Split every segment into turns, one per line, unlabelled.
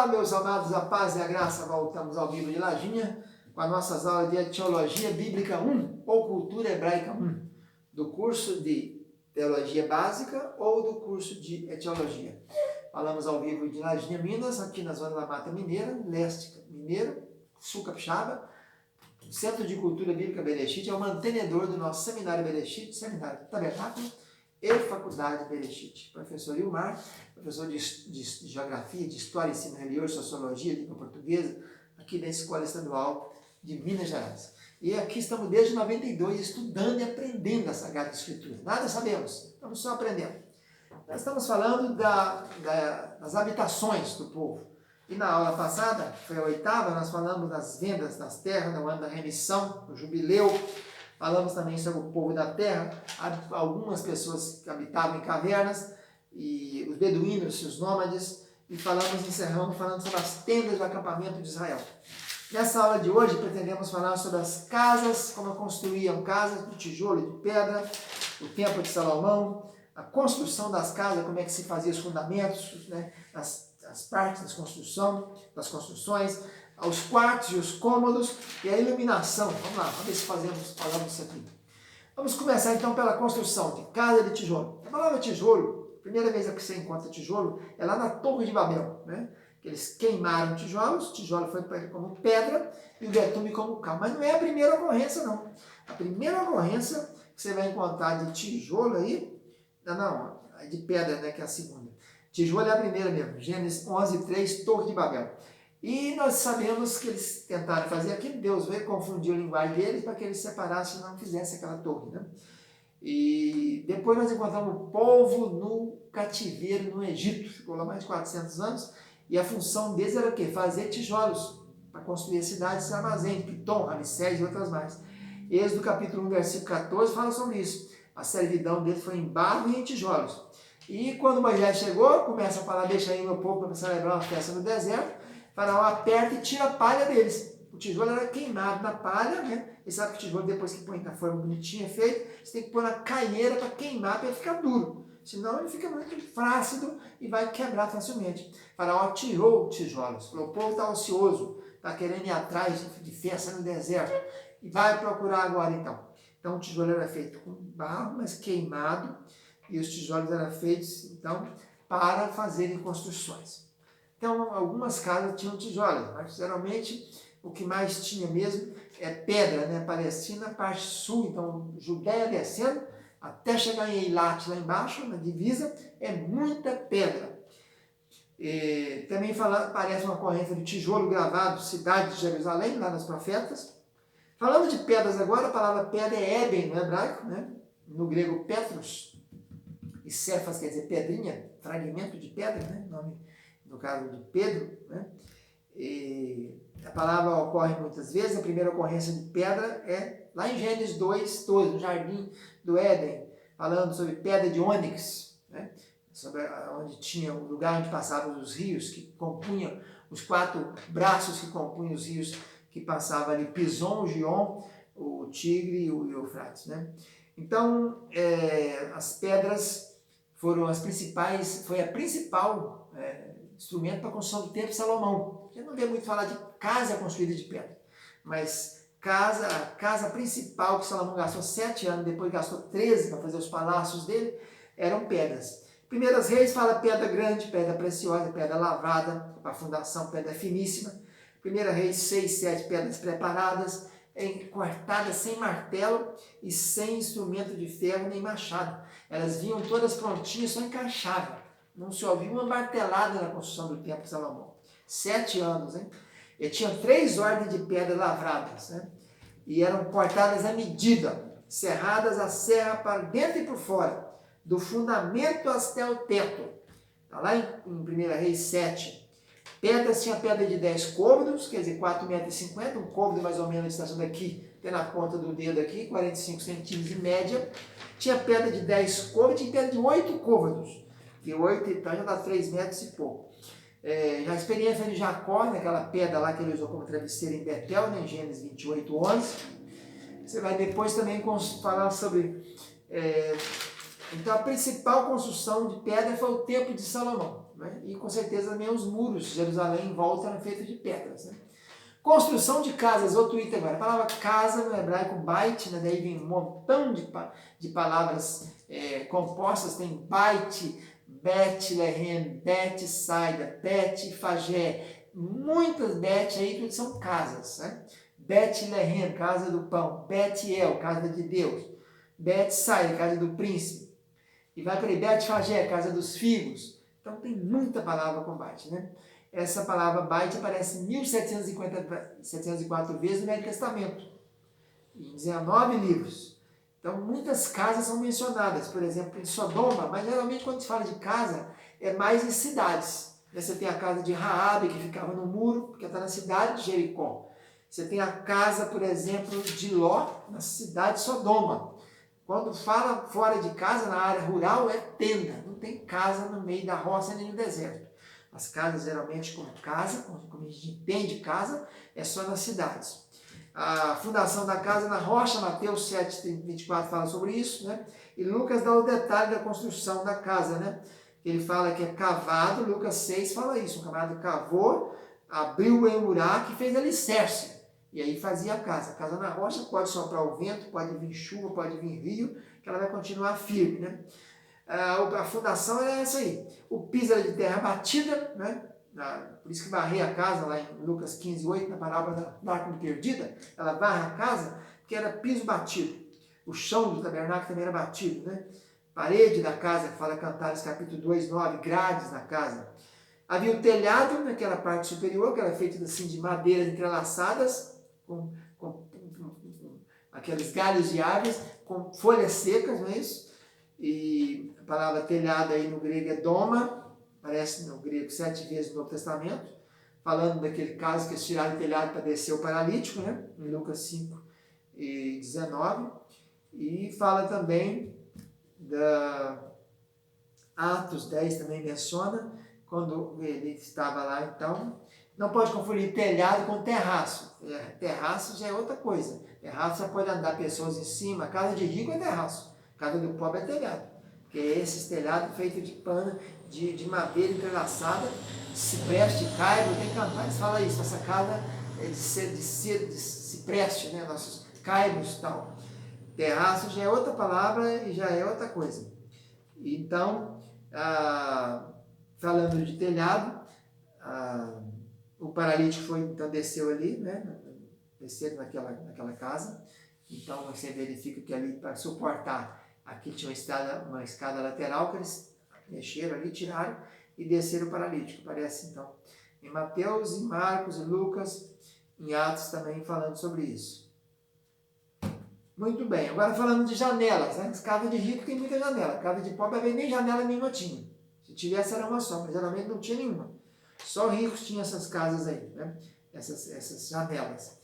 Olá, meus amados, a paz e a graça. Voltamos ao vivo de Lajinha com as nossas aulas de Teologia Bíblica 1 ou Cultura Hebraica 1, do curso de Teologia Básica ou do curso de Etiologia. Falamos ao vivo de Lajinha, Minas, aqui na zona da Mata Mineira, leste mineiro, sul capixaba. O Centro de Cultura Bíblica Bereshit é o mantenedor do nosso seminário Bereshit, seminário Tabernáculo e Faculdade Bereshit. Professor Ilmar, professor de Geografia, de História, Ensino Religioso, Sociologia, Língua Portuguesa, aqui da Escola Estadual de Minas Gerais. E aqui estamos desde 92 estudando e aprendendo a Sagrada Escritura. Nada sabemos, estamos só aprendendo. Nós estamos falando das habitações do povo. E na aula passada, foi a 8ª, nós falamos das vendas das terras, no ano da remissão, do jubileu. Falamos também sobre o povo da terra, algumas pessoas que habitavam em cavernas, e os beduínos, os nômades, e encerramos falando sobre as tendas do acampamento de Israel. Nessa aula de hoje, pretendemos falar sobre as casas, como construíam casas de tijolo e de pedra, o templo de Salomão, a construção das casas, como é que se fazia os fundamentos, né, as partes das construções, os quartos e os cômodos e a iluminação. Vamos lá, vamos ver se falamos isso aqui. Vamos começar então pela construção de casa de tijolo. A palavra tijolo, a primeira vez que você encontra tijolo é lá na Torre de Babel, né? Que eles queimaram tijolos, o tijolo foi como pedra e o betume como cal. Mas não é a primeira ocorrência, não. A primeira ocorrência que você vai encontrar de tijolo aí, não, de pedra, né, que é a segunda. Tijolo é a primeira mesmo, Gênesis 11:3, Torre de Babel. E nós sabemos que eles tentaram fazer aquilo, Deus veio confundir a linguagem deles para que eles separassem e não fizessem aquela torre, né? E depois nós encontramos o povo no cativeiro no Egito, ficou lá mais de 400 anos, e a função deles era o quê? Fazer tijolos para construir cidades e armazéns, Pitom, Ramsés e outras mais. Êxodo capítulo 1, versículo 14 fala sobre isso. A servidão deles foi em barro e em tijolos. E quando Moisés chegou, começa a falar, deixa aí meu povo para celebrar uma festa no deserto. Faraó aperta e tira a palha deles. O tijolo era queimado na palha, né? E sabe que o tijolo, depois que põe na forma bonitinha, feito, você tem que pôr na calheira para queimar, para ele ficar duro. Senão ele fica muito flácido e vai quebrar facilmente. Faraó tirou os tijolos. Falou, o povo está ocioso, está querendo ir atrás de festa no deserto. E vai procurar agora então. Então o tijolo era feito com barro, mas queimado. E os tijolos eram feitos, então, para fazerem construções. Então, algumas casas tinham tijolos, mas geralmente o que mais tinha mesmo é pedra, né? Palestina, parte sul, então Judéia descendo, até chegar em Eilat, lá embaixo, na divisa, é muita pedra. E também aparece uma ocorrência de tijolo gravado, cidade de Jerusalém, lá nos profetas. Falando de pedras agora, a palavra pedra é eben no hebraico, né? No grego petros, e cefas quer dizer pedrinha, fragmento de pedra, né? Nome, no caso de Pedro, né? E a palavra ocorre muitas vezes, a primeira ocorrência de pedra é lá em Gênesis 2:12, no jardim do Éden, falando sobre pedra de ônix, né? Sobre onde tinha o lugar onde passavam os rios, que compunham os 4 braços que compunham os rios que passavam ali, Pison, Gion, o Tigre e o Eufrates, né? Então, as pedras foram as principais, foi a principal instrumento para a construção do templo de Salomão. A gente não vê muito falar de casa construída de pedra, mas a casa principal que Salomão gastou 7 anos, depois gastou 13 para fazer os palácios dele, eram pedras. Primeiras Reis fala pedra grande, pedra preciosa, pedra lavrada, para a fundação, pedra finíssima. Primeira Reis 6:7, pedras preparadas, cortadas sem martelo e sem instrumento de ferro nem machado. Elas vinham todas prontinhas, só encaixavam. Não se ouviu uma martelada na construção do templo de Salomão. 7 anos, hein? E tinha 3 ordens de pedra lavradas, né? E eram cortadas à medida, serradas a serra para dentro e por fora, do fundamento até o teto. Está lá em 1 Reis 7. Pedras, tinha pedra de 10 côvados, quer dizer, 4,50 m, um côvado mais ou menos, estação daqui, até na ponta do dedo aqui, 45 centímetros em média. Tinha pedra de 10 côvados, tinha pedra de 8 côvados. Que 8, então já dá 3 metros e pouco. Na experiência de Jacó, naquela pedra lá que ele usou como travesseiro em Betel, né, em Gênesis 28:11. Você vai depois também falar sobre... então a principal construção de pedra foi o templo de Salomão. né? E com certeza também os muros de Jerusalém em volta eram feitos de pedras. Né? Construção de casas, outro item agora. A palavra casa no hebraico bait, né? Daí vem um montão de palavras compostas, tem bait, Betlehem, Bet-saida, Bet-fagé, muitas Bet aí que são casas. Né? Betlehem, casa do pão, Betiel, casa de Deus, Bet-saida, casa do príncipe, e vai para Bet-fagé, casa dos figos. Então tem muita palavra com bait, né? Essa palavra bait aparece 1704 vezes no Velho Testamento, em 19 livros. Então, muitas casas são mencionadas, por exemplo, em Sodoma, mas geralmente quando se fala de casa, é mais em cidades. Você tem a casa de Raabe, que ficava no muro, porque está na cidade de Jericó. Você tem a casa, por exemplo, de Ló, na cidade de Sodoma. Quando fala fora de casa, na área rural, é tenda. Não tem casa no meio da roça nem no deserto. As casas, geralmente, como casa, como a gente entende casa, é só nas cidades. A fundação da casa na rocha, Mateus 7:24 fala sobre isso, né? E Lucas dá o detalhe da construção da casa, né? Ele fala que é cavado, Lucas 6 fala isso, um camarada cavou, abriu o buraco e fez alicerce. E aí fazia a casa. A casa na rocha pode soprar o vento, pode vir chuva, pode vir rio, que ela vai continuar firme, né? A fundação é essa aí. O piso era de terra batida, né? Por isso que varrei a casa lá em Lucas 15:8, na parábola da arca perdida. Ela varre a casa, porque era piso batido. O chão do tabernáculo também era batido, né? Parede da casa, que fala Cantares capítulo 2:9, grades na casa. Havia o telhado naquela parte superior, que era feito assim de madeiras entrelaçadas, com aqueles galhos de árvores, com folhas secas, não é isso? E a palavra telhado aí no grego é doma, aparece no grego 7 vezes no Novo Testamento, falando daquele caso que eles tiraram o telhado para descer o paralítico, né? Em Lucas 5:19. E fala também da Atos 10 também menciona, quando ele estava lá, então, não pode confundir telhado com terraço. Terraço já é outra coisa. Terraço já pode andar pessoas em cima, casa de rico é terraço, casa do pobre é telhado. Que é esses telhados feitos de pano, de madeira entrelaçada, cipreste, caibo, tem Cantares, fala isso, essa casa é de cipreste, né, nossos caibos e tal. Terraço já é outra palavra e já é outra coisa. Então, falando de telhado, o paralítico então desceu ali, né, desceu naquela casa, então você verifica que ali para suportar, aqui tinha uma escada lateral que eles mexeram ali, tiraram e desceram o paralítico. Aparece então em Mateus, em Marcos, em Lucas, em Atos também falando sobre isso. Muito bem, agora falando de janelas, né? Casa de rico tem muita janela, casa de pobre nem janela nenhuma tinha. Se tivesse era uma só, mas geralmente não tinha nenhuma. Só ricos tinham essas casas aí, né? Essas janelas.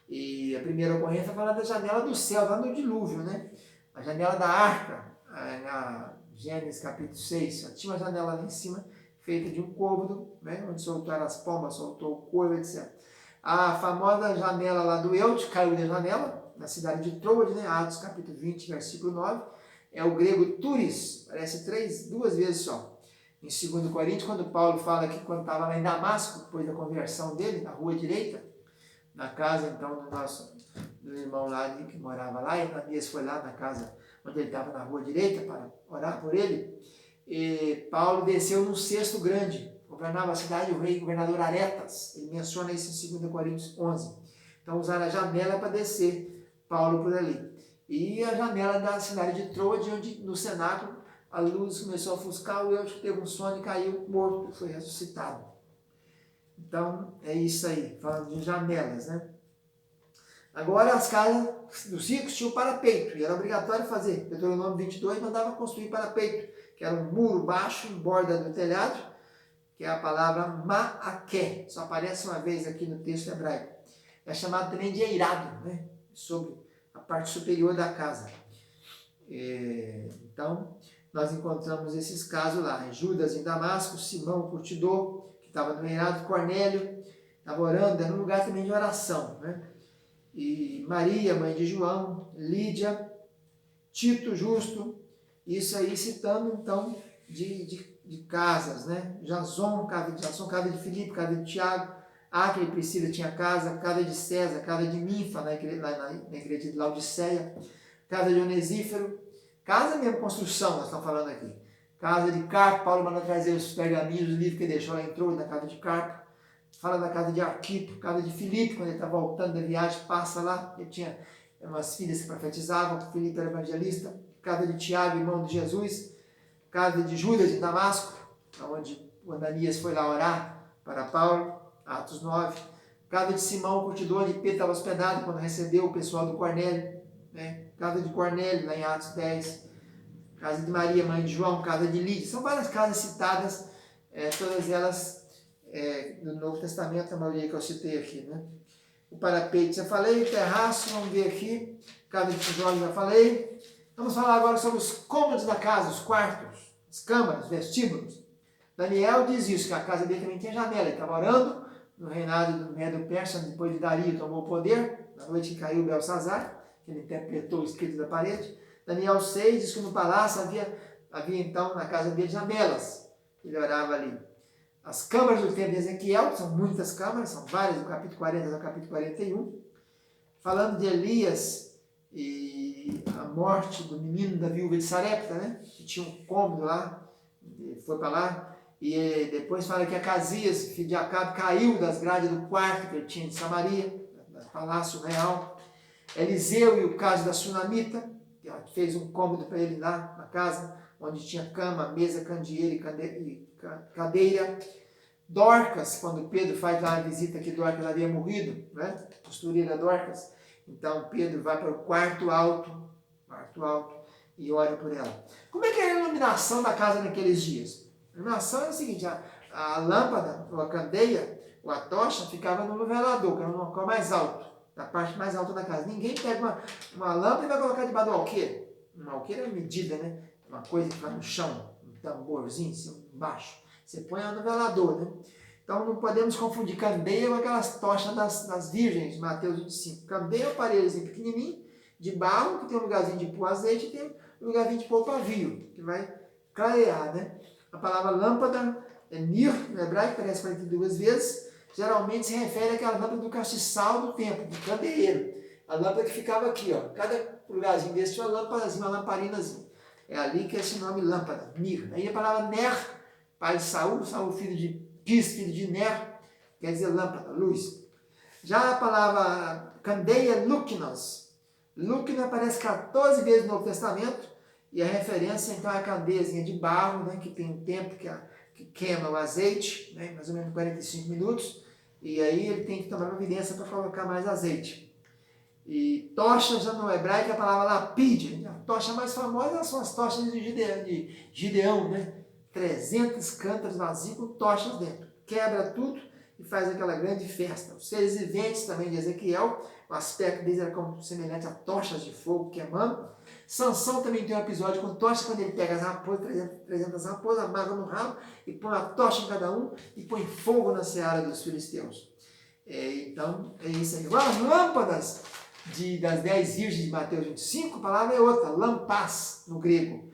E a primeira ocorrência fala da janela do céu, lá no dilúvio, né? A janela da arca, na Gênesis capítulo 6, tinha uma janela lá em cima, feita de um côvado, né? Onde soltaram as pombas, soltou o couro, etc. A famosa janela lá do Eude, caiu da janela, na cidade de Troade, né? Atos capítulo 20, versículo 9, é o grego turis, aparece duas vezes só. Em 2 Coríntios, quando Paulo fala que quando estava lá em Damasco, depois da conversão dele, na rua direita, na casa então do irmão lá que morava lá, e Ananias foi lá na casa onde ele estava na rua direita para orar por ele, e Paulo desceu num cesto grande, governava a cidade o rei governador Aretas, ele menciona isso em 2 Coríntios 11. Então usaram a janela para descer Paulo por ali. E a janela da cidade de Troade, onde no cenáculo a luz começou a ofuscar, o Eudes teve um sono e caiu morto, foi ressuscitado. Então, é isso aí, falando de janelas, né? Agora, as casas dos ricos tinham parapeito, e era obrigatório fazer. Deuteronômio 22 mandava construir parapeito, que era um muro baixo em borda do telhado, que é a palavra ma'aké, só aparece uma vez aqui no texto hebraico. É chamado também de eirado, né? Sobre a parte superior da casa. Então, nós encontramos esses casos lá. Judas em Damasco, Simão o curtidor, que estava no eirado, Cornélio, estava orando, era um lugar também de oração, né? E Maria, mãe de João, Lídia, Tito Justo, isso aí citando então de de casas, né? Jason, casa de Filipe, casa de Tiago, Áquila e Priscila tinha casa, casa de César, casa de Ninfa, na igreja de Laodiceia, casa de Onesífero, casa mesmo, construção, nós estamos falando aqui. Casa de Carpo, Paulo mandou trazer os pergaminhos, o livro que ele deixou, ela entrou na casa de Carpo. Fala da casa de Arquipo, casa de Filipe, quando ele está voltando da viagem, passa lá, ele tinha umas filhas que profetizavam, Filipe era evangelista. Casa de Tiago, irmão de Jesus. Casa de Judas de Damasco, onde o Ananias foi lá orar para Paulo, Atos 9. Casa de Simão, curtidor, de Pedro estava hospedado quando recebeu o pessoal do Cornélio. Né? Casa de Cornélio, lá em Atos 10. Casa de Maria, mãe de João, casa de Lídia. São várias casas citadas, todas elas do Novo Testamento, a maioria que eu citei aqui. Né? O parapeito já falei, o terraço, vamos ver aqui. Casa de tijolo já falei. Vamos falar agora sobre os cômodos da casa, os quartos, as câmaras, os vestíbulos. Daniel diz isso, que a casa dele também tem janela. Ele estava orando no reinado do rei do Persa, depois de Dario tomou o poder, na noite que caiu Belsazar, que ele interpretou o escrito da parede. Daniel 6 diz que no palácio havia então na casa dele janelas. Ele orava ali. As câmaras do templo de Ezequiel, são muitas câmaras, são várias, do capítulo 40 ao capítulo 41. Falando de Elias e a morte do menino da viúva de Sarepta, né? Que tinha um cômodo lá, ele foi para lá. E depois fala que Acasias, filho de Acabe, caiu das grades do quarto que ele tinha em Samaria, do palácio real. Eliseu e o caso da Sunamita, que fez um cômodo para ele lá na casa, onde tinha cama, mesa, candeeiro e cadeira. Dorcas, quando Pedro faz lá a visita que Dorcas havia morrido, né? Costureira Dorcas. Então Pedro vai para o quarto alto e ora por ela. Como é que era a iluminação da casa naqueles dias? A iluminação é o seguinte, a lâmpada, ou a candeia, ou a tocha, ficava no velador, que era no local mais alto, na parte mais alta da casa. Ninguém pega uma lâmpada e vai colocar debaixo do alqueire. Um alqueire é uma medida, né? Uma coisa que fica no chão, um tamborzinho, assim, embaixo. Você põe no velador, né? Então não podemos confundir candeia com aquelas tochas das virgens, Mateus 25. Candeia é um aparelhozinho pequenininho, de barro, que tem um lugarzinho de pôr azeite e tem um lugarzinho de pôr pavio, que vai clarear, né? A palavra lâmpada é nir, no hebraico, aparece 42 vezes. Geralmente se refere àquela lâmpada do castiçal do templo, do candeeiro. A lâmpada que ficava aqui, ó. Cada lugarzinho desse tinha uma lâmpadazinha, uma lamparinazinha. É ali que é esse nome lâmpada, nir. Aí a palavra ner, pai de Saul, filho de Quis, filho de Ner, quer dizer lâmpada, luz. Já a palavra candeia, lúquinos. Lúquino aparece 14 vezes no Novo Testamento, e a referência então é a candeiazinha de barro, né, que tem um tempo que queima o azeite, né, mais ou menos 45 minutos, e aí ele tem que tomar providência para colocar mais azeite. E tocha, já no hebraico, é a palavra lapide. A tocha mais famosa são as tochas de Gideão, né? 300 cântaros vazios com tochas dentro. Quebra tudo e faz aquela grande festa. Os seres viventes também de Ezequiel, o aspecto deles era como semelhante a tochas de fogo queimando. Sansão também tem um episódio com tochas, quando ele pega as raposas, 300 raposas, amarra no rabo e põe a tocha em cada um e põe fogo na seara dos filisteus. Então, é isso aí. Agora, as lâmpadas das 10 virgens de Mateus 25, a palavra é outra, lampás no grego.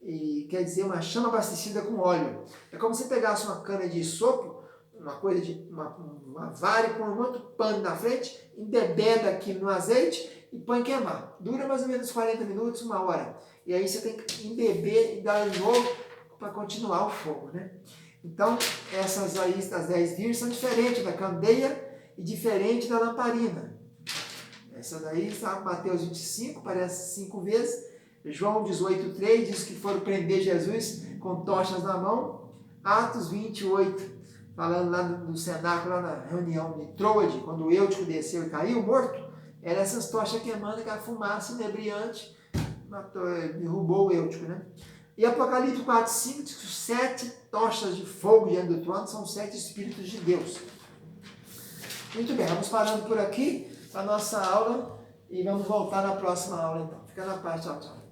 E quer dizer uma chama abastecida com óleo. É como se pegasse uma cana de sopro, uma vara, e põe um monte de pano na frente, embebeda aqui no azeite e põe queimar. Dura mais ou menos 40 minutos, 1 hora. E aí você tem que embeber e dar de novo para continuar o fogo, né? Então, essas aí, das 10 virgens, são diferentes da candeia e diferentes da lamparina. Essas aí, sabe, Mateus 25, aparece 5 vezes. João 18,3 diz que foram prender Jesus com tochas na mão. Atos 28, falando lá no cenáculo, lá na reunião de Troade, quando o Eutico desceu e caiu morto, eram essas tochas queimando, aquela fumaça inebriante, derrubou o Eutico, né? E Apocalipse 4,5 diz que 7 tochas de fogo diante do trono são 7 Espíritos de Deus. Muito bem, vamos parando por aqui a nossa aula e vamos voltar na próxima aula então. Fica na paz, tchau, tchau.